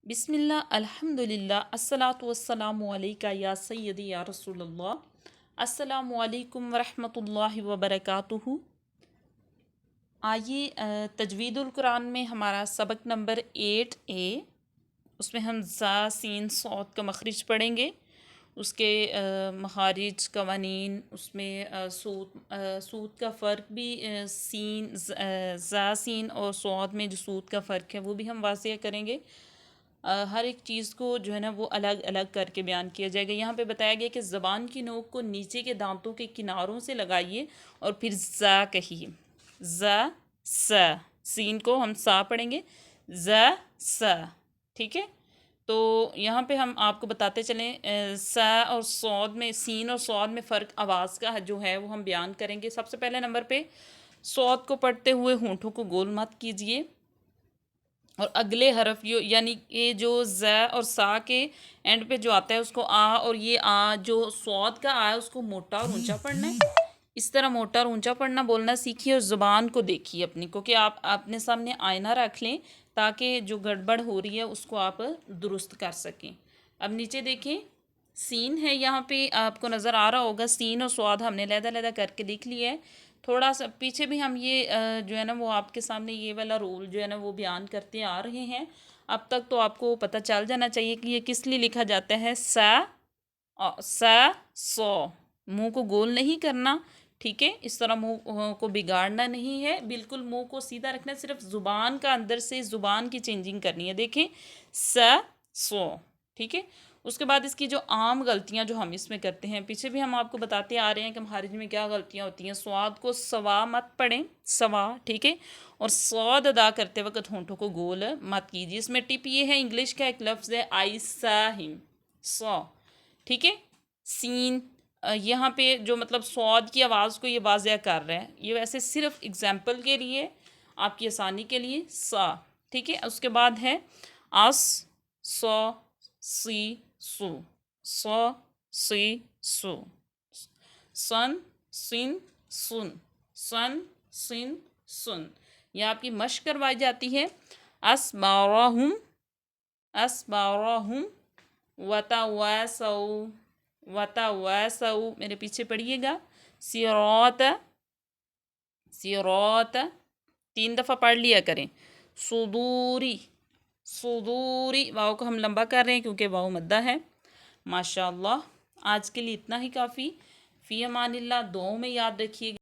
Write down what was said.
बिस्मिल्लाह अल्हम्दुलिल्लाह अस्सलातु वस्सलामु अलैका या सय्यदी या रसूलल्लाह। अस्सलामु अलैकुम वरहमतुल्लाहि वबरकातुहू। आइए तजवीदुल कुरान में हमारा सबक नंबर 8A, उसमें हम ज़ा सीन सौद का मखरिज पढ़ेंगे, उसके मखारिज कवानीन, उसमें सूद का फ़र्क भी सीन ज़ा सीन और सौद में जो सूद का फ़र्क है वो भी हम वाज़ेह करेंगे। हर एक चीज़ को जो है ना वो अलग अलग करके बयान किया जाएगा। यहाँ पे बताया गया कि ज़बान की नोक को नीचे के दांतों के किनारों से लगाइए और फिर ज़ा कहिए। ज़ा सा, सीन को हम सा पढ़ेंगे, ज़ा सा। ठीक है, तो यहाँ पे हम आपको बताते चलें सा और सौद में, सीन और सौद में फ़र्क आवाज़ का जो है वो हम बयान करेंगे। सबसे पहले नंबर पे सौद को पढ़ते हुए होंठों को गोल मत कीजिए और अगले हरफ यानी ये जो ज़ और सा के एंड पे जो आता है उसको आ, और ये आ जो सौद का आ है उसको मोटा और ऊंचा पढ़ना है। इस तरह मोटा और ऊंचा पढ़ना बोलना सीखिए और ज़ुबान को देखिए अपनी, क्योंकि आप अपने सामने आईना रख लें ताकि जो गड़बड़ हो रही है उसको आप दुरुस्त कर सकें। अब नीचे देखें, सीन है, यहाँ पे आपको नज़र आ रहा होगा सीन और स्वाद हमने लहदा करके लिख लिया है। थोड़ा सा पीछे भी हम ये जो है ना वो आपके सामने ये वाला रूल जो है ना वो बयान करते आ रहे हैं। अब तक तो आपको पता चल जाना चाहिए कि ये किस लिए लिखा जाता है। सा सौ, मुंह को गोल नहीं करना, ठीक है, इस तरह मुंह को बिगाड़ना नहीं है, बिल्कुल मुंह को सीधा रखना, सिर्फ ज़ुबान का अंदर से ज़ुबान की चेंजिंग करनी है। देखें सा सौ, ठीक है। उसके बाद इसकी जो आम गलतियां जो हम इसमें करते हैं, पीछे भी हम आपको बताते आ रहे हैं कि हमारे में क्या गलतियां होती हैं। स्वाद को सवा मत पढ़ें, सवा, ठीक है, और स्वाद अदा करते वक्त होंठों को गोल मत कीजिए। इसमें टिप ये है, इंग्लिश का एक लफ्ज़ है आई सा हिम, सौ, ठीक है। सीन यहाँ पे जो मतलब स्वाद की आवाज़ को ये वाज़ह कर रहे हैं, ये वैसे सिर्फ एग्जाम्पल के लिए, आपकी आसानी के लिए, सा, ठीक है। उसके बाद है आस, सौ, सी, सु, सौ, सी, सु, सन, सिन, सुन, सन, सिन, सुन। यह आपकी मश्क करवाई जाती है। अस्बारहुम, अस्बारहुम, वतवासौ, वतवासौ, मेरे पीछे पढ़िएगा। सिरौत, सिरौत 3 दफ़ा पढ़ लिया करें। सुदूरी, सुदूरी, वाव को हम लंबा कर रहे हैं क्योंकि वाव मद्दा है। माशाअल्लाह, आज के लिए इतना ही काफ़ी। फ़ी अमानिल्लाह, दुआओं में याद रखिएगा।